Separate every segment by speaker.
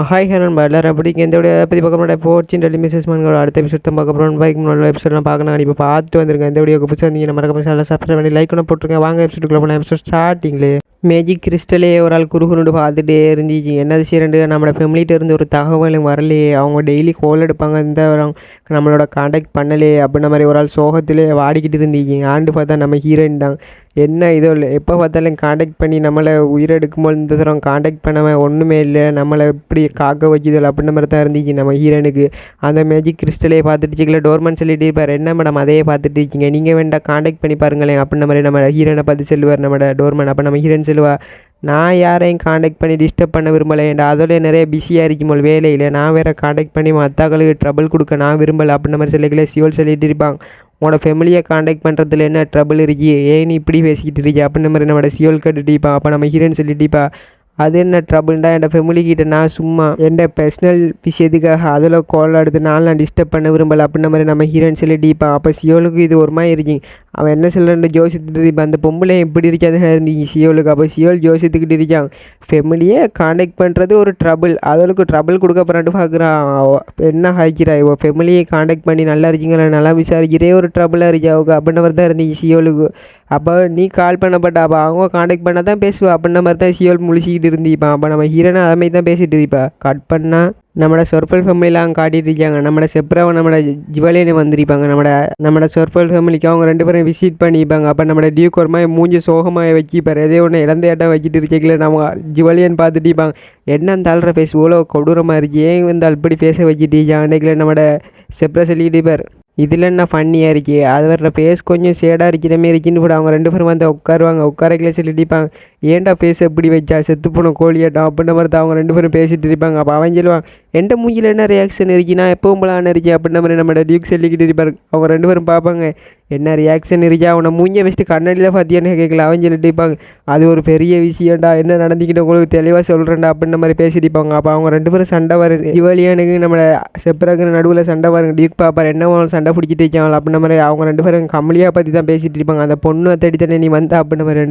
Speaker 1: Hi ஹேரன் எல்லாரும் எப்படிங்க இந்த வீடியோ பற்றி பார்க்க முடியாது போர்ச்சின் டெல்லி மிஸ்ஸஸ் மன்களோட அடுத்த எபிசோட் தான் பார்க்க போகிறோம். பைக் முன்னாடி எபிசோட்லாம் பார்க்கணும். இப்போ பார்த்து வந்துருங்க. இந்த வீடியோக்கு புதுசாக இருந்தீங்க மறக்காம சேனலை சப்ஸ்கிரைப் பண்ணி லைக் ஒன்று போட்டுருங்க. வாங்க எபிசோடுக்குள்ள போனால் எபிசோட் ஸ்டார்டிங்லேயே மேஜிக் கிறிஸ்டலே ஒரு ஆள் குறுகுருண்டு பார்த்துட்டே இருந்துச்சு. என்னது சீரண்டு நம்மளோட ஃபேமிலிகிட்ட இருந்து ஒரு தகவலும் வரலையே, அவங்க டெய்லி கோல் எடுப்பாங்க, இந்த நம்மளோட காண்டாக்ட் பண்ணலையே அப்படின்ற மாதிரி ஒரு ஆள் சோகத்திலே வாடிக்கிட்டு இருந்துச்சு. ஆண்டு பார்த்தா நம்ம ஹீரோயின் தான். என்ன இதோ எப்போ பார்த்தாலும் காண்டாக்ட் பண்ணி நம்மளை உயிரெடுக்கும்போது இந்த தரம் காண்டாக்ட் பண்ணாமல் ஒன்றுமே இல்லை, நம்மளை எப்படி காக்க வைக்கிதல் அப்படின்ற மாதிரி தான் இருந்துச்சு நம்ம ஹீரோனுக்கு. அந்த மேஜிக் கிறிஸ்டலே பார்த்துட்டுச்சிக்கல டோர்மன் சொல்லிட்டு இருப்பார், என்ன மேடம் அதையே பார்த்துட்டு இருக்கீங்க, நீங்கள் வேண்டாம் காண்டாக்ட் பண்ணி பாருங்களேன் அப்படின்ற மாதிரி நம்ம ஹீரோனை பார்த்து சொல்லுவார் நம்ம டோர்மன். அப்போ நம்ம ஹீரோயின் சொல்லுவா, நான் யாரையும் காண்டாக்ட் பண்ணி டிஸ்டர்ப் பண்ண விரும்பலைண்டா, அதோட நிறைய பிஸியாக இருக்கும்போது வேலையில் நான் வேறு காண்டாக்ட் பண்ணி மற்றாக்களுக்கு ட்ரபிள் கொடுக்க நான் விரும்பலை அப்படின்ற மாதிரி சொல்லிக்கல சியோல் சொல்லிட்டு இருப்பாங்க. உன்னோட ஃபேமிலியை காண்டாக்ட் பண்ணுறதுல என்ன ட்ரபிள் இருக்கு, ஏன் நீ இப்படி பேசிக்கிட்டு இருக்கி அப்படின்ற மாதிரி நம்மளோட சியோல் கட்டுட்டிப்பா. அப்போ நம்ம ஹீரோன்னு சொல்லிட்டிப்பா, அது என்ன ட்ரபிள்டா, என் ஃபேமிலிக்கிட்ட நான் சும்மா என் பர்சனல் விஷயத்துக்காக அதில் கால் எடுத்து நான் டிஸ்டர்ப் பண்ண விரும்பலை அப்படின்ற மாதிரி நம்ம ஹீரோயின் சொல்லிட்டிப்பா. அப்போ சியோலுக்கு இது ஒரு மாதிரி இருக்குங்க. அவன் என்ன சொல்கிறான் ஜோசித்துட்டு இருப்பான், அந்த பொம்பளை எப்படி இருக்காது இருந்துச்சு சியோலுக்கு. அப்போ சியோல் ஜோசித்துக்கிட்டு இருக்காங்க, ஃபேமிலியை காண்டாக்ட் பண்ணுறது ஒரு ட்ரபிள், அதற்கு ட்ரபிள் கொடுக்க போகிறான்ட்டு பார்க்குறான். என்ன ஹாய்க்கிறா இவ ஃபேமிலியை காண்டாக்ட் பண்ணி நல்லா இருக்கீங்களா, நல்லா விசாரிக்கிறே ஒரு ட்ரபிளாக இருக்கா அவங்க அப்படின்ற மாதிரி தான் இருந்துச்சு சியோலுக்கு. அப்போ நீ கால் பண்ணப்பட்ட அப்போ அவங்க காண்டாக்ட் பண்ணால் தான் பேசுவா அப்படின்ற மாதிரி தான் சியோல் முழிச்சிக்கிட்டு இருந்திப்பான். அப்போ நம்ம ஹீரோனை அதை மாதிரி தான் பேசிகிட்டு இருப்பா. கட் பண்ணால் நம்மளோட சொர்பல் ஃபேமிலிலாம் காட்டிகிட்டு இருக்காங்க. நம்மளோட செப்ராவை நம்மளோட ஜுவலியனை வந்திருப்பாங்க. நம்மளோட சொர்பல் ஃபேமிலிக்கு அவங்க ரெண்டு பேரும் விசிட் பண்ணிப்பாங்க. அப்போ நம்மளோட டியூக் ஒரு மாதிரி மூஞ்சி சோகமாக வச்சுப்பார், எதே ஒன்று இழந்த இடம் வச்சுட்டு இருக்கல. நம்ம ஜுவலியன் பார்த்துட்டு இருப்பாங்க, என்ன அந்த ஆள்ற பேச இவ்வளோ கொடூரமாக இருக்கு, ஏன் வந்து அப்படி பேச வச்சுட்டு அன்றைக்கில் நம்மளோட செப்ரா சொல்லிட்டு இருப்பார், இதில் என்ன ஃபன்னியாக இருக்கே, அது வர்ற ஃபேஸ் கொஞ்சம் சேடாக இருக்கிற மாரி இருக்குன்னு கூட அவங்க ரெண்டு பேரும் வந்து உட்காருவாங்க. உட்காரக்கிலே சொல்லிட்டிப்பாங்க, ஏன்டா ஃபேஸ் எப்படி வச்சா செத்து போன கோழியாட்டம் அப்படின்ற மாதிரி தான் அவங்க ரெண்டு பேரும் பேசிகிட்டு இருப்பாங்க. அப்போ அவன் சொல்லுவாங்க, எந்த மூஞ்சில் என்ன ரியாக்ஷன் இருக்கி, நான் எப்பவும் போலான்னு இருக்கேன் அப்படின்ற மாதிரி நம்மளோட டியூக் சொல்லிக்கிட்டு இருப்பார். அவங்க ரெண்டு பேரும் பார்ப்பாங்க, என்ன ரியாக்ஷன் இருக்கா, அவனை மூஞ்சியை வச்சுட்டு கண்ணாடியில் பார்த்தியான்னு கேட்கல. அவன் சொல்லிட்டு இருப்பாங்க, அது ஒரு பெரிய விஷயம்டா, என்ன நடந்துக்கிட்டு உங்களுக்கு தெளிவாக சொல்கிறேன்டா அப்படின்ற மாதிரி பேசிட்டு இருப்பாங்க. அப்போ அவங்க ரெண்டு பேரும் சண்டை வருது, ஜுவலியனுக்கு நம்மளோட செப்பராக்கு நடுவில் சண்டை வருங்க. டியூக் பார்ப்பார், என்ன சண்டை பிடிச்சிட்டு இருக்காங்க அப்படின்ற மாதிரி. அவங்க ரெண்டு பேரும் கமலியா பற்றி தான் பேசிகிட்டு இருப்பாங்க, அந்த பொண்ணு தேடி தானே நீ வந்தா அப்படின்ற மாதிரி.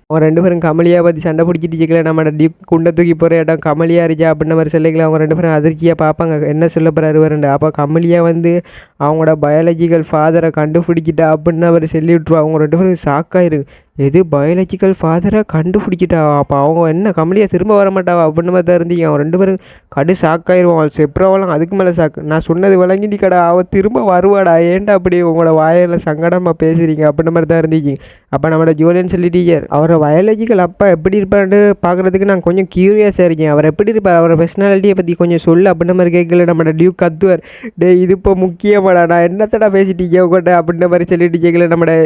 Speaker 1: அவங்க ரெண்டு பேரும் கமலியா பற்றி சண்டை பிடிச்சிட்டு இருக்கல. நம்மளோட டியூக் குண்டை தூக்கி போகிற இடம் கமலியா இருக்கா அப்படின்ற மாதிரி சொல்லிக்கல. அவங்க ரெண்டு பேரும் அதிர்ச்சியாக பார்ப்பாங்க, என்ன சொல்ல போகிறாரு வருண்டு. அப்போ கமலியா வந்து அவங்களோட பயாலஜிக்கல் ஃபாதரை கண்டுபிடிக்கிட்டா அப்படின்னு அவர் சொல்லி விட்டுருவா. அவங்க ரெண்டு பேரும் ஷாக்காயிரு, எது பயாலஜிக்கல் ஃபாதரை கண்டுபிடிக்கிட்டா, அப்போ அவங்க என்ன கமலியா திரும்ப வர மாட்டாவா அப்படின்னு மாதிரி தான் இருந்தீங்க. அவன் ரெண்டு பேரும் கடு ஷாக்காயிருவான். செப்ராவெல்லாம் அதுக்கு மேலே ஷாக்கு, நான் சொன்னது விளங்கிட்டு கடா, அவள் திரும்ப வருவாடா, ஏன்டா அப்படி உங்களோட வாயில் சங்கடமாக பேசுகிறீங்க அப்படின்ற மாதிரி தான் இருந்துச்சு. அப்போ நம்மளோட ஜூலியன் சொல்லிட்டீர், அவரை பயாலஜிக்கல் அப்பா எப்படி இருப்பான்னு பார்க்குறதுக்கு நான் கொஞ்சம் க்யூரியஸாக இருக்கேன், அவர் எப்படி இருப்பார், அவரோட பர்சனாலிட்டியை பற்றி கொஞ்சம் சொல்லு அப்படின்ற மாதிரி கேட்கல. நம்மளோட டியூக் கத்துவார், டே இது இப்போ முக்கியமாடா, நான் என்னத்தடா பேசிட்டீங்க உங்கள்கிட்ட அப்படின்ற மாதிரி சொல்லிட்டு கேட்கல. நம்மளோட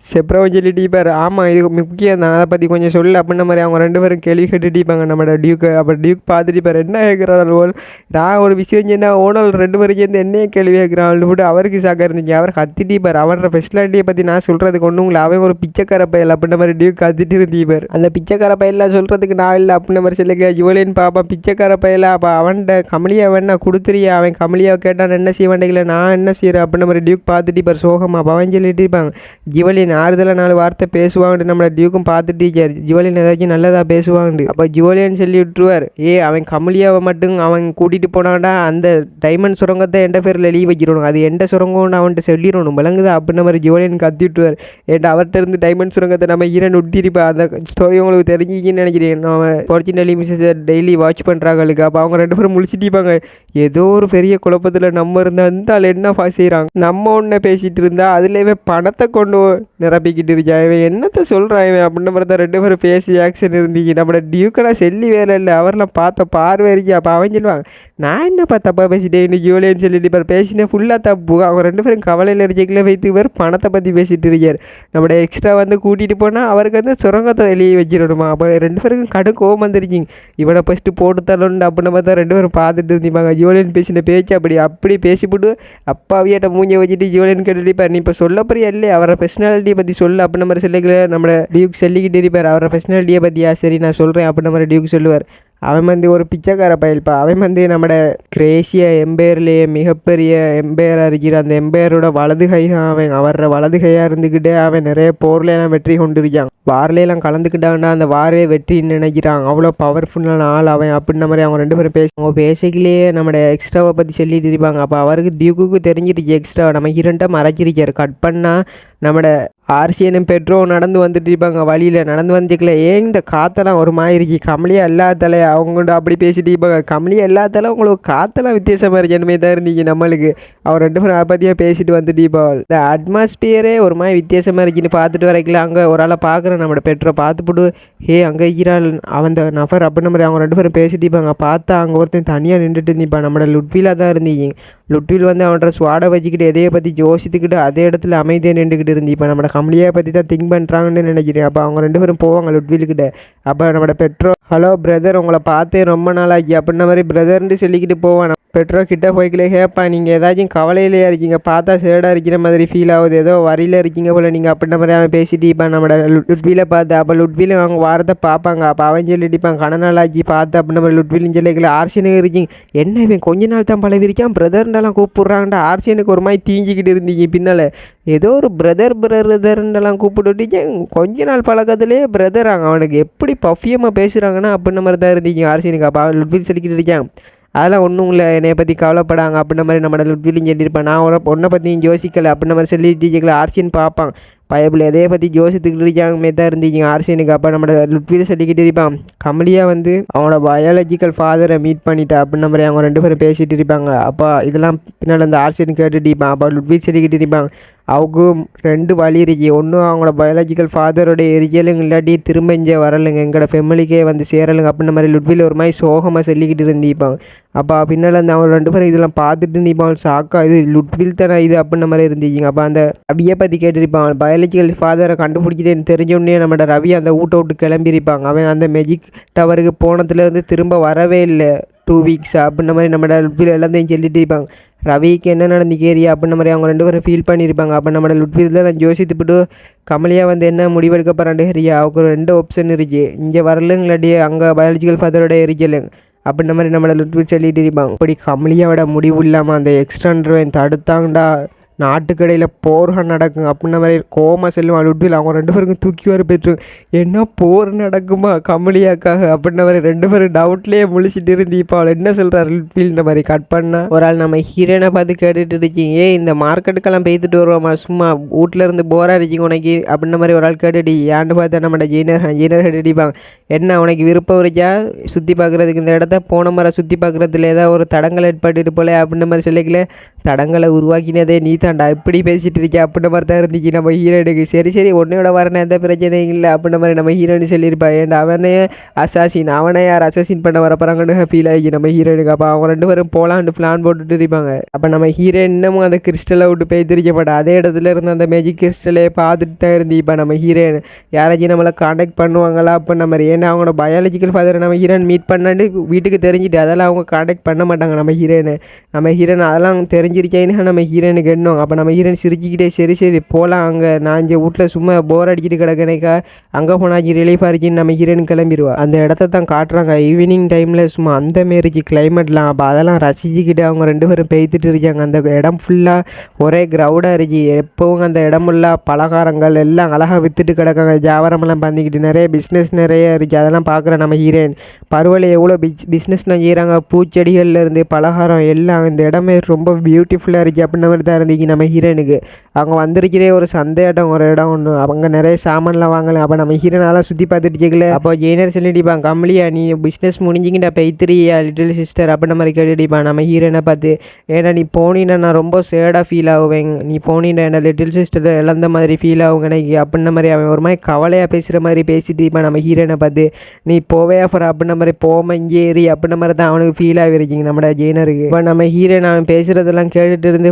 Speaker 1: செப்ராவும் சொல்லிட்டிப்பார், ஆமாம் இது முக்கியம் தான், அதை பற்றி கொஞ்சம் சொல்லு அப்படின்ற மாதிரி. அவங்க ரெண்டு பேரும் கேள்வி கேட்டுட்டிப்பாங்க நம்மளோட டியூக்கு. அப்போ டியூக் பார்த்துட்டிப்பார், என்ன கேட்குறாள், நான் ஒரு விஷயம் சொன்னால் ஓனால் ரெண்டு பேரும் சேர்ந்து என்னையே கேள்வி கேட்குறான்னு போட்டு அவருக்கு சாக்காக இருந்துச்சு. அவர் கத்திட்டிப்பார், அவரோட ஃபெசிலிட்டியை பற்றி நான் சொல்கிறதுக்கு ஒன்றும் இல்லை, அவன் ஒரு பிச்சைக்கார பயல் அப்படின்ற மாதிரி டியூக் கத்திட்டு இருந்திப்பார். அந்த பிச்சைக்கார பயலாம் சொல்கிறதுக்கு நான் இல்லை அப்படின்ற மாதிரி சொல்லிக்க. ஜுவலியன் பாப்பா பிச்சைக்கார பயலா, அப்போ அவன்கிட்ட கமலியா வேணா கொடுத்துறியா, அவன் கமலியாவை கேட்டான் என்ன செய்வாண்டிக்கல, நான் என்ன செய்கிறேன் அப்படின்ற மாதிரி டியூக் பார்த்துட்டிப்பார் சோகமாக. அப்போ அவன் சொல்லிட்டு இருப்பாங்க, ஜுவலியன் ஆறுதலாக 4 வார்த்தை பேசுவாங்கட்டு நம்மளை டியூக்கும் பார்த்துட்டு ஜுவலியன் ஏதாச்சும் நல்லதாக பேசுவாங்கட்டு. அப்போ ஜுவலியன் சொல்லி விட்டுருவார், ஏன் கமலியாவை மட்டும் அவன் கூட்டிகிட்டு போனான்டா, அந்த டைமண்ட் சுரங்கத்தை எந்த பேரில் எழுதி வைக்கிறோம், அது எந்த சுரங்கம்னு அவன்கிட்ட சொல்லிடணும் விளங்குதா அப்படின்ற மாதிரி ஜுவலியன் கத்தி விட்டுருவார். ஏன்டா அவர்கிட்ட இருந்து டைமண்ட் சுரங்கத்தை நம்ம ஹீரோன் விட்டிருப்பா. அந்த ஸ்டோரி உங்களுக்கு தெரிஞ்சிக்கின்னு நினைக்கிறேன், நம்ம ஒரிஜினலி மிஸ்ஸஸ் டெய்லி வாட்ச் பண்ணுறாங்களுக்கு. அப்போ அவங்க ரெண்டு பேரும் முழிச்சிட்டிப்பாங்க, ஏதோ ஒரு பெரிய குழப்பத்தில் நம்ம இருந்தால் அந்த ஆள் என்ன செய்கிறாங்க, நம்ம ஒன்று பேசிகிட்டு இருந்தால் அதுலேயே பணத்தை கொண்டு நிரப்பிக்கிட்டு இருக்கான், இவன் என்னத்தை சொல்கிறான் இவன் அப்படின்ற மாதிரி தான் ரெண்டு பேரும் பேசி ஆக்ஷன் இருந்துச்சு. நம்மளோட டியூக்கெல்லாம் செல்லி வேலை இல்லை, அவரெல்லாம் பார்த்த பார்வை இருக்கி. அப்போ அவன் சொல்லுவாங்க, நான் என்னப்பா தப்பாக பேசிட்டேன் இன்னைக்கு ஜூலியன் சொல்லிட்டு இப்போ பேசினேன் ஃபுல்லாக தப்பு. அவங்க ரெண்டு பேரும் கவலையில் இருக்கையில் வைத்து பேர் பணத்தை பற்றி பேசிகிட்டு இருக்கார். நம்மளோட எக்ஸ்ட்ரா வந்து கூட்டிகிட்டு போனால் அவருக்கு வந்து சுரங்கத்தை எழுதி வச்சிடணுமா. அப்போ ரெண்டு பேருக்கும் கடும் கோவம் வந்துருச்சிங்க, இவனை ஃபஸ்ட்டு போட்டு தரணுண்டு அப்படின்ற மாதிரி தான் ரெண்டு பேரும் பார்த்துட்டு இருந்திப்பாங்க. ஜூலியன் பேசின பேச்சு அப்படி பேசிவிட்டு அப்பாவியாட்ட மூஞ்சி வச்சுட்டு ஜூலியன் கேட்டுட்டு, நீ இப்போ சொல்ல போறியா இல்லையே அவரை பர்சனாலிட்டியை பற்றி சொல்லு அப்படின்ற மாதிரி சொல்லிக்கல. நம்மளோட டியூக் சொல்லிக்கிட்டு இருப்பார், அவரோட பர்சனாலிட்டியை பற்றியா, சரி நான் சொல்கிறேன் அப்படின்ற மாதிரி டியூக் சொல்லுவார். அவன் வந்து ஒரு பிச்சைக்கார பயல்ப்பா. அவன் வந்து நம்மட கிரேசியா எம்பையர்லேயே மிகப்பெரிய எம்பையராக இருக்கிற அந்த எம்பையரோட வலது கை தான் அவன். அவர வலது கையாக இருந்துக்கிட்டே அவன் நிறைய போர்லாம் வெற்றி கொண்டிருக்கான். வாரிலாம் கலந்துக்கிட்டாங்கன்னா அந்த வாரே வெற்றின்னு நினைக்கிறான். அவ்வளோ பவர்ஃபுல்லான ஆள் அவன் அப்படின்ன மாதிரி அவங்க 2 பேரும் அவங்க பேசிக்கலையே நம்மளோட எக்ஸ்ட்ராவை பற்றி சொல்லிட்டு இருப்பாங்க. அப்போ அவருக்கு டியூக்குக்கு தெரிஞ்சிருச்சு எக்ஸ்ட்ரா நம்ம ஹீரோன்ட்ட மறைச்சிருக்காரு. கட் பண்ணால் நம்மட ஆர்சியனும் பெட்ரோ நடந்து வந்துட்டு இருப்பாங்க. வழியில் நடந்து வந்துக்கல ஏன் இந்த காற்றெல்லாம் ஒரு மாதிரி கமலியா எல்லாத்தால அவங்கள்ட்ட அப்படி பேசிட்டு இருப்பாங்க. கமலியா எல்லாத்தால உங்களுக்கு காற்றெல்லாம் வித்தியாசமாக இருக்கணுமே தான் இருந்துச்சு நம்மளுக்கு. அவர் 2 பேரும் அதை பற்றியாக பேசிட்டு வந்துட்டு இருப்பாள். இந்த அட்மாஸ்பியரே ஒரு மாதிரி வித்தியாசமாக இருக்குன்னு பார்த்துட்டு வரைக்கல. அங்கே ஒரு ஆளை பார்க்குறேன் நம்மளோட பெட்ரோ பார்த்துப்பட்டு அங்கே இருக்கிறாள் அவன் நபர் அப்படின்ற மாதிரி அவங்க 2 பேரும் பேசிட்டு இருப்பாங்க. பார்த்தா அங்கே ஒருத்தன் தனியாக நின்றுட்டு இருந்திப்பான். நம்மளோட லுட்விலாக தான் இருந்தீங்க. லுட்வில் வந்து அவனோட ஸ்வாடை வச்சுக்கிட்டு எதையை பற்றி யோசித்துக்கிட்டு அதே இடத்துல அமைதியாக நின்றுக்கிட்டு இருந்திப்பான். நம்மளோட கம்பெனியை பற்றி தான் திங்க் பண்ணுறாங்கன்னு நினைக்கிறேன். அப்போ அவங்க 2 பேரும் போவாங்க லுட்வில்கிட்ட. அப்போ நம்மளோட பெட்ரோ ஹலோ பிரதர் உங்களை பார்த்தே ரொம்ப நாளாகி அப்படின்ன மாதிரி பிரதர்ன்ட்டு சொல்லிக்கிட்டு போவான். பெட்ரோ கிட்டே போய்க்கலே ஹேப்பா நீங்கள் ஏதாச்சும் கவலையிலேயே இருக்கீங்க, பார்த்தா சேடாக இருக்கிற மாதிரி ஃபீல் ஆகுது, ஏதோ வரியில் இருக்கீங்க போல் நீங்கள் அப்படின்ற மாதிரி அவன் பேசிட்டு இருப்பான் நம்மளோட லுட்விலை பார்த்து. அப்போ லுட்விலும் அவங்க வாரத்தை பார்ப்பாங்க. அப்போ அவன் சொல்லிட்டுப்பான் கன நாளாக்கி பார்த்து அப்படின்ற மாதிரி லுட்விலும் சொல்லிக்கல. ஆர்சியனுக்கு இருக்கீங்க என்ன இவன் கொஞ்ச நாள் தான் பழவிருக்கான் பிரதர்ன்றெல்லாம் கூப்பிட்றான்டா. ஆர்சியனுக்கு ஒரு மாதிரி தீஞ்சிக்கிட்டு இருந்தீங்க பின்னால் ஏதோ ஒரு பிரதர்ன்றெல்லாம் கூப்பிட்டுட்டு கொஞ்ச நாள் பழக்கத்துலேயே பிரதராங்க அவனுக்கு எப்படி பஃபியமாக பேசுகிறாங்கன்னா அப்படின்ற மாதிரி தான் இருந்தீங்க ஆர்சியனுக்கு. அப்போ லுட்வில் சொல்லிக்கிட்டு இருக்கான் அதெல்லாம் ஒன்றும் இல்லை என்னைய பற்றி கவலைப்படாங்க அப்படின்ற மாதிரி நம்மளோட லுட்விலும் சொல்லியிருப்பான். நான் ஒன்றை பற்றியும் யோசிக்கலை அப்படின்ற மாதிரி சொல்லிட்டு ஆர்சியன் பார்ப்பான். பயபிள் எதையை பற்றி யோசித்துக்கிட்டு இருக்காங்க தான் இருந்தீங்க ஆர்சியனுக்கு. அப்போ நம்மளோட லுட்வில் சொல்லிக்கிட்டு இருப்பான் கமலியா வந்து அவனோட பயாலஜிக்கல் ஃபாதரை மீட் பண்ணிட்டா அப்படின்ற மாதிரி அவங்க 2 பேரும் பேசிகிட்டு இருப்பாங்க. அப்போ இதெல்லாம் பின்னால் அந்த ஆர்சியன் கேட்டுட்டு இருப்பான். அப்போ லுட்வில் சொல்லிக்கிட்டு இருப்பாங்க அவக்கும் 2 வழி இருக்கு. ஒன்றும் அவங்களோட பயாலஜிக்கல் ஃபாதரோடைய எரிச்சலுங்க இல்லாட்டி திரும்ப இங்கே வரலுங்க எங்களோட ஃபேமிலிக்கே வந்து சேரலுங்க அப்படின்ற மாதிரி லுட்வில் ஒரு மாதிரி சோகமாக சொல்லிக்கிட்டு இருந்திப்பாங்க. அப்போ பின்னால் அந்த அவங்க 2 பேரும் இதெல்லாம் பார்த்துட்டு இருந்திப்பாங்க. சாக்கா இது லுட்வில் தானே இது அப்படின்ற மாதிரி இருந்துச்சிங்க. அப்போ அந்த ரவியை பற்றி கேட்டிருப்பாங்க. பயாலஜிக்கல் ஃபாதரை கண்டுபிடிச்சிட்டேன்னு தெரிஞ்சோடனே நம்மளோட ரவி அந்த வீட்டை விட்டு கிளம்பியிருப்பாங்க. அவன் அந்த மேஜிக் டவருக்கு போனதுலேருந்து திரும்ப வரவே இல்லை 2 வீக்ஸ் அப்படின்ற மாதிரி நம்மளோட லுட்வில் எல்லாத்தையும் சொல்லிட்டு இருப்பாங்க. ரவிக்கு என்ன நடந்துக்கேரியா அப்படின்ற மாதிரி அவங்க 2 பேரும் ஃபீல் பண்ணியிருப்பாங்க. அப்போ நம்மளோட லுட்வில் நான் யோசித்துப்பட்டு கமலியா வந்து என்ன முடிவெடுக்க போகிறாண்டு ஹரியா அவருக்கு 2 ஆப்ஷன் இருக்குது. இங்கே வரலுங்களாட்டியே அங்கே பயாலஜிக்கல் ஃபாதரோட எரிச்சலுங்க அப்படின்ற மாதிரி நம்மளை லுட்வில் சொல்லிட்டு இருப்பாங்க. அப்படி கமலியாவோட முடிவு இல்லாமல் அந்த எக்ஸ்ட்ரான்றவன் தடுத்தாங்கடா நாட்டுக்கடையில் போர்கள் நடக்கும் அப்படின்ன மாதிரி கோமா செல்வான் லுட்வில். அவங்க 2 பேருக்கும் தூக்கி வர பெற்று என்ன போர் நடக்குமா கமலியாக்காக அப்படின்ன மாதிரி 2 பேரும் டவுட்லேயே முழிச்சிட்டு இருந்து இப்போ அவள் என்ன சொல்கிறார் லுட்வில்ன்ற மாதிரி கட் பண்ணால் ஒரு ஆள் நம்ம ஹீரோனை பார்த்து கேட்டுட்டு இருக்கீங்க இந்த மார்க்கெட்டுக்கெல்லாம் பெய்துட்டு வருவோமா சும்மா வீட்டில் இருந்து போராக இருக்கீங்க உனக்கு அப்படின்ன மாதிரி ஒரு ஆள் கேட்டுட்டு ஏன்னு பார்த்தா நம்ம ஜீனர் கேட்டுடிப்பாங்க என்ன உனக்கு விருப்பம் இருக்கா சுற்றி பார்க்குறதுக்கு இந்த இடத்த போன முறை சுற்றி பார்க்குறதுல ஏதாவது ஒரு தடங்களை ஏற்பட்டுட்டு போல அப்படின்ற மாதிரி சொல்லிக்கல தடங்களை உருவாக்கினதே நீ தாண்டா இப்படி பேசிகிட்டு இருக்கேன் அப்படின்ற மாதிரி தான் இருந்துச்சு நம்ம ஹீரோனுக்கு. சரி ஒன்றையோட வரணும் எந்த பிரச்சனையும் இல்லை அப்படின்ற மாதிரி நம்ம ஹீரோனு சொல்லியிருப்பா. ஏன்டா அவனே அசாசின் அவனை யார் அசாசின் பண்ண வரப்போறாங்கன்னு ஃபீல் ஆகி நம்ம ஹீரோனுக்கு. அப்போ அவங்க 2 பேரும் போகலான்ட்டு பிளான் போட்டுட்டு இருப்பாங்க. அப்போ நம்ம ஹீரோ இன்னமும் அந்த கிறிஸ்டலை விட்டு போய் திரிக்க மாட்டா அதே இடத்துல இருந்து அந்த மேஜிக் கிறிஸ்டலே பார்த்துட்டு தான் இருந்து இப்போ நம்ம ஹீரோயின் யாராச்சும் நம்மளை காண்டாக்ட் பண்ணுவாங்களா அப்படின்ற மாதிரி. ஏன்னா அவங்களோட பயாலஜிக்கல் ஃபாதரை நம்ம ஹீரோயின் மீட் பண்ணாண்டு வீட்டுக்கு தெரிஞ்சுட்டு அதெல்லாம் அவங்க காண்டாக்ட் பண்ண மாட்டாங்க நம்ம ஹீரோயின் அதெல்லாம் தெரிஞ்சிருச்சேன்னு நம்ம ஹீரோயினுக்கு எண்ணும். அப்போ நம்ம ஹீரோயின் சிரிச்சுக்கிட்டே சரி போகலாம் அங்கே நான் இங்கே வீட்டில் சும்மா போர் அடிக்கிட்டு கிடக்கணைக்கா அங்கே போனால் ரிலீஃபாக இருக்குன்னு நம்ம ஹீரோயின் கிளம்பிடுவா. அந்த இடத்த தான் காட்டுறாங்க ஈவினிங் டைமில் சும்மா அந்த மாரிக்கு கிளைமேட்லாம். அப்போ அதெல்லாம் ரசிச்சுக்கிட்டு அவங்க 2 பேரும் பெய்த்துட்டு இருக்காங்க. அந்த இடம் ஃபுல்லாக ஒரே க்ரௌடாக இருக்கு. எப்பவும் அந்த இடம் ஃபுல்லாக பலகாரங்கள் எல்லாம் அழகாக விற்றுட்டு கிடக்காங்க. ஜாவரமெல்லாம் பண்ணிக்கிட்டு நிறைய பிஸ்னஸ் நிறைய இருக்குது. அதெல்லாம் பார்க்குற நம்ம ஹீரோயின் பரவாயில்ல எவ்வளோ பிஸ்னஸ்லாம் செய்கிறாங்க பூச்செடிகள்லேருந்து பலகாரம் எல்லாம் இந்த இடமே ரொம்ப பியூட்டிஃபுல்லாக இருக்குது அப்படின்ற மாதிரி தான் இருந்துச்சு நம்ம ஹீரோனுக்கு. அவங்க வந்திருக்கிறே ஒரு சந்தையாட்டம் ஒரு இடம் ஒன்று அவங்க நிறைய சாமான்லாம் வாங்கலாம். அப்போ நம்ம ஹீரோனாலாம் சுற்றி பார்த்துட்டு கேட்கல. அப்போ ஜெயினர் சொல்லிடிப்பான் கமலியா நீ பிஸ்னஸ் முடிஞ்சிக்கிட்ட பெய்த்திரியா லிட்டில் சிஸ்டர் அப்படின்ற மாதிரி கேட்டுடிப்பான் நம்ம ஹீரோனை பார்த்து. ஏன்னா நீ போனீன்னா நான் ரொம்ப சேடாக ஃபீல் ஆகுவேன் நீ போனீன்னா என்ன லிட்டில் சிஸ்டர் இழந்த மாதிரி ஃபீல் ஆகும் எனக்கு அப்படின்ற மாதிரி அவன் ஒரு மாதிரி கவலையாக பேசுகிற மாதிரி பேசிட்டு இருப்பான் நம்ம ஹீரோனை பார்த்து. நீ போவே அப்புறம் அப்படின்ற மாதிரி போம இங்கேறி அப்படின்ற மாதிரி தான் அவனுக்கு ஃபீல் ஆகிருக்கீங்க நம்ம ஜெயினருக்கு. இப்போ நம்ம ஹீரோன் அவன் பேசுகிறதெல்லாம் கேட்டுட்டு இருந்து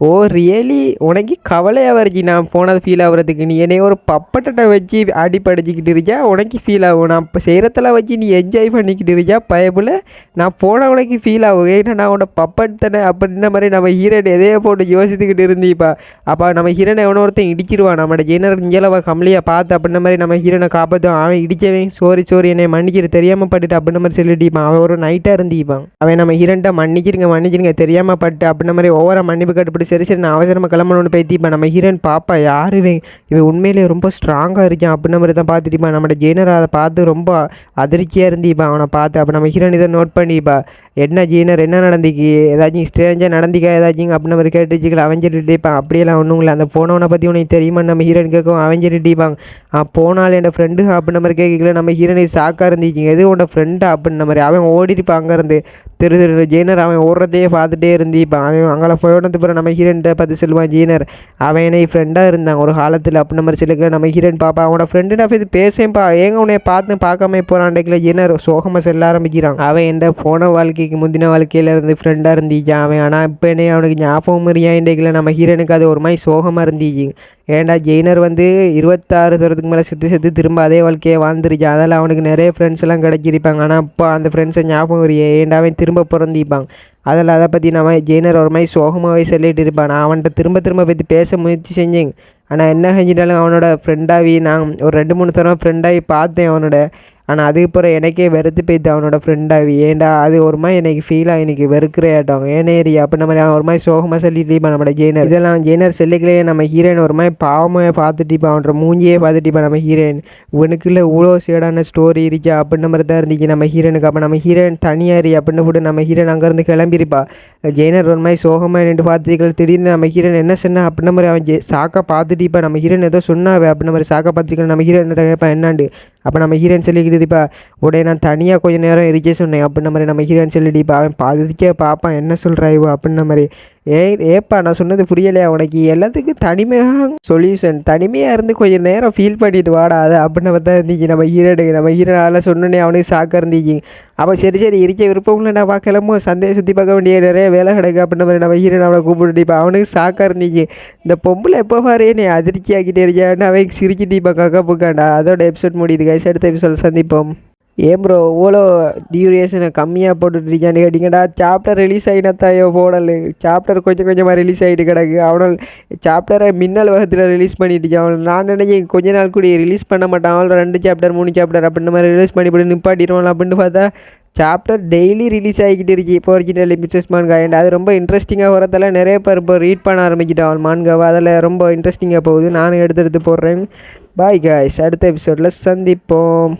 Speaker 1: ஓ ரியலி உனக்கு கவலையாக வருச்சு நான் போனது ஃபீல் ஆகுறதுக்கு. நீ என்னை ஒரு பப்பட்டை வச்சு அடி படிச்சுக்கிட்டு இருக்கியா உனக்கு ஃபீல் ஆகும். நான் இப்போ செய்கிறதெல்லாம் வச்சு நீ என்ஜாய் பண்ணிக்கிட்டு இருக்கியா பயப்புல. நான் போனவனுக்கு ஃபீல் ஆகும். ஏன்னா நான் உன்னோட பப்பட்டனை அப்படின்ற மாதிரி நம்ம ஹீரோன் எதையோ போட்டு யோசித்துக்கிட்டு இருந்தீப்பா. அப்போ நம்ம ஹீரோனை எவனோ ஒருத்தன் இடிச்சிருவான். நம்மளோட ஜெயினர் இங்கேலவா கம்மியாக பார்த்து அப்படின்ற மாதிரி நம்ம ஹீரோனை காப்பாற்றுவான். அவன் இடிச்சவன் சோரி என்னை மன்னிக்கிற தெரியாமல் பட்டுட்டு அப்படின்ற மாதிரி சொல்லிட்டிப்பான். அவன் ஒரு நைட்டாக இருந்திப்பான். அவன் நம்ம ஹீரோன்ட்ட மன்னிச்சிருங்க தெரியாமல் பட்டு அப்படின்ற மாதிரி ஒவ்வொரு மன்னிப்பு கட்டுப்பட்டு சரி நான் அவசரமாக கிளம்பணும்னு பேத்திப்பேன். நம்ம ஹீரோயின் பாப்பா யார் இவன் உண்மையிலேயே ரொம்ப ஸ்ட்ராங்காக இருக்கான் அப்படின்ற மாதிரி தான் பார்த்துட்டிப்பான். நம்மளோட ஜெயினர் அதை பார்த்து ரொம்ப அதிர்ச்சியாக இருந்திப்பான் அவனை பார்த்து. அப்போ நம்ம ஹீரோயின் இதை நோட் பண்ணிப்பா. என்ன ஜீனர் என்ன நடந்திக்கு ஏதாச்சும் ஸ்ட்ரேஞ்சாக நடந்திக்கா ஏதாச்சும் அப்படின்னு மாதிரி கேட்டுச்சுக்கலாம். அவன் சொல்லிட்டுப்பான் அப்படியெல்லாம் ஒன்றும் இல்லை. அந்த போனவனை பற்றி உனக்கு தெரியுமா நம்ம ஹீரோயின் கேட்கும். அவன் சொல்லிட்டுப்பாங்க போனால் என் ஃப்ரெண்டு அப்படின்ற மாதிரி கேட்கல. நம்ம ஹீரோனை சாக்காக இருந்துச்சிங்க எது உன்னோட ஃப்ரெண்டு அப்படின்ற மாதிரி. அவன் ஓடிருப்பான் அங்கேருந்து திரு ஜெயினர். அவன் ஓடுறதையே பார்த்துட்டே இருந்திப்பான். அவன் அங்கே போனது பிறகு நம்ம ஹீரோன்ட்ட பார்த்து சொல்லுவான் ஜீனர் அவன் என்னை ஃப்ரெண்டாக இருந்தான் ஒரு காலத்தில் அப்படின்ற மாதிரி சொல்லிக்க. நம்ம ஹீரோயின் பாப்பா அவனோட ஃப்ரெண்டு நான் இது பேசேன்ப்பா ஏங்க உன்னை பார்க்காம போகிறான்டைக்கில் ஜீனர் சோகமாக செல்ல ஆரம்பிக்கிறான். அவன் என் போன வாழ்க்கைக்கு முந்தின வாழ்க்கையில் இருந்து ஃப்ரெண்டாக இருந்துச்சான் அவன். ஆனால் இப்போ என்ன அவனுக்கு ஞாபகம் இருக்கான் இன்றைக்கில் நம்ம ஹீரோனுக்கு அது ஒரு மாதிரி சோகமாக இருந்துச்சு. ஏன்டா ஜெயினர் 26 தூரத்துக்கு மேலே செத்து திரும்ப அதே வாழ்க்கையை வாழ்ந்துருச்சான். அதெல்லாம் அவனுக்கு நிறைய ஃப்ரெண்ட்ஸ் எல்லாம் கிடச்சிருப்பாங்க. ஆனால் அப்போ அந்த ஃப்ரெண்ட்ஸை ஞாபகம் வரையே ஏன்டா அவன் திரும்ப பிறந்திப்பாங்க. அதில் அதை பற்றி நம்ம ஜெயினர் ஒரு மாதிரி சோகமாகவே சொல்லிட்டு இருப்பான். நான் அவன்கிட்ட திரும்ப பற்றி பேச முயற்சி செஞ்சேங்க. ஆனால் என்ன செஞ்சிட்டாலும் அவனோட ஃப்ரெண்டாகி நான் ஒரு 2-3 தடவை ஃப்ரெண்டாகி பார்த்தேன் அவனோட. ஆனால் அதுக்கப்புறம் எனக்கே வெறுத்து போய்த்து அவனோட ஃப்ரெண்டாகி. ஏன்டா அது ஒரு மாதிரி எனக்கு ஃபீலாக எனக்கு வெறுக்கிறேட்டாங்க ஏனேரியா அப்போ நம்ம ஒரு மாதிரி சோகமாக சொல்லிட்டுப்பா நம்மளோட ஜெயினர். இதெல்லாம் ஜெயினர் செல்லிக்கலையே நம்ம ஹீரோயின் ஒரு மாதிரி பாவமாக பார்த்துட்டிப்பா. அவனோட மூஞ்சியே பார்த்துட்டிப்பா நம்ம ஹீரோயின். இவனுக்குள்ள இவ்வளோ சேடான ஸ்டோரி இருக்கா அப்படின்ற மாதிரி தான் இருந்துச்சு நம்ம ஹீரோனுக்கு. அப்போ நம்ம ஹீரோயின் தனியாரி அப்படின்னு போட்டு நம்ம ஹீரோயின் அங்கேருந்து கிளம்பிருப்பா. ஜெயினர் ஒரு மாதிரி சோகமாக நின்று பார்த்துக்கள். திடீர்னு நம்ம ஹீரோயின் என்ன சொன்னா அப்படின்ற மாதிரி அவன் சாக்கா பார்த்துட்டிப்பா. நம்ம ஹீரோயின் ஏதோ சொன்னாவே அப்படின்ற மாதிரி சாக்கா பார்த்துக்கலாம். நம்ம ஹீரோயின் கேட்பா என்னாண்டு. அப்போ நம்ம ஹீரோயின் சொல்லிக்கிட்டுப்பா உடைய நான் தனியாக கொஞ்சம் நேரம் இருக்கே சொன்னேன் அப்படின்ற மாதிரி நம்ம ஹீரோயின் சொல்லிட்டிப்பா. அவன் பாதுக்கே பார்ப்பான் என்ன சொல்கிறா இவ அப்படின்ற மாதிரி. ஏப்பா நான் சொன்னது புரியலையா உனக்கு எல்லாத்துக்கும் தனிமையாக சொல்யூஷன் தனிமையாக இருந்து கொஞ்சம் நேரம் ஃபீல் பண்ணிட்டு வாடா அது அப்படின்னு பார்த்தா இருந்துச்சு நம்ம ஹீரோனுக்கு. நம்ம ஹீரோனால் சொன்னோன்னே அவனுக்கு சாக்காக இருந்துச்சு. அப்போ சரி இருக்க விருப்பம்ல நான் பார்க்கலாமோ சந்தையை சுற்றி பார்க்க வேண்டிய நிறைய வேலை கிடக்கு அப்படின்ற மாதிரி நம்ம ஹீரோன் அவனை கூப்பிட்டுட்டிப்பா. அவனுக்கு சாக்காக இருந்துச்சு. இந்த பொம்பளை எப்போ பாரு நீ அதிர்ச்சி ஆக்கிட்டே இருக்கியான்னு அவன் சிரிச்சிட்டிப்பா கக்கா புக்காண்டா. அதோட எபிசோட் முடியுது கைஸ். அடுத்த எபிசோட் சந்திப்போம். ஏன் ப்ரோ இவ்வளோ டியூரேஷனை கம்மியாக போட்டுட்ருக்கான்னு கேட்டிங்கடா. சாப்டர் ரிலீஸ் ஆகினாத்தாயோ போடலை. சாப்டர் கொஞ்சமாக ரிலீஸ் ஆகிட்டு கிடக்கு. அவனால் சாப்டரை மின்னல் வகத்தில் ரிலீஸ் பண்ணிட்டு அவன் நான் நினைச்சேன் கொஞ்ச நாள் கூட ரிலீஸ் பண்ண மாட்டான். அவள் 2 சாப்டர் 3 சாப்டர் அப்படின்ற மாதிரி ரிலீஸ் பண்ணிவிட்டு நிப்பாட்டிடுவான் அப்படின்னு பார்த்தா சாப்டர் டெய்லி ரிலீஸ் ஆகிக்கிட்டு இருக்கு இப்போ ஒரிஜினல் மிஸ்ஸஸ் மான்கா. அண்ட் அது ரொம்ப இன்ட்ரெஸ்டிங்காக வரதால நிறைய பேர் இப்போ ரீட் பண்ண ஆரம்பிச்சிட்டான் அவன் மான்காவை. அதில் ரொம்ப இன்ட்ரெஸ்டிங்காக போகுது. நானும் எடுத்து போடுறேன். பாய் காய்ஸ் அடுத்த எபிசோடில் சந்திப்போம்.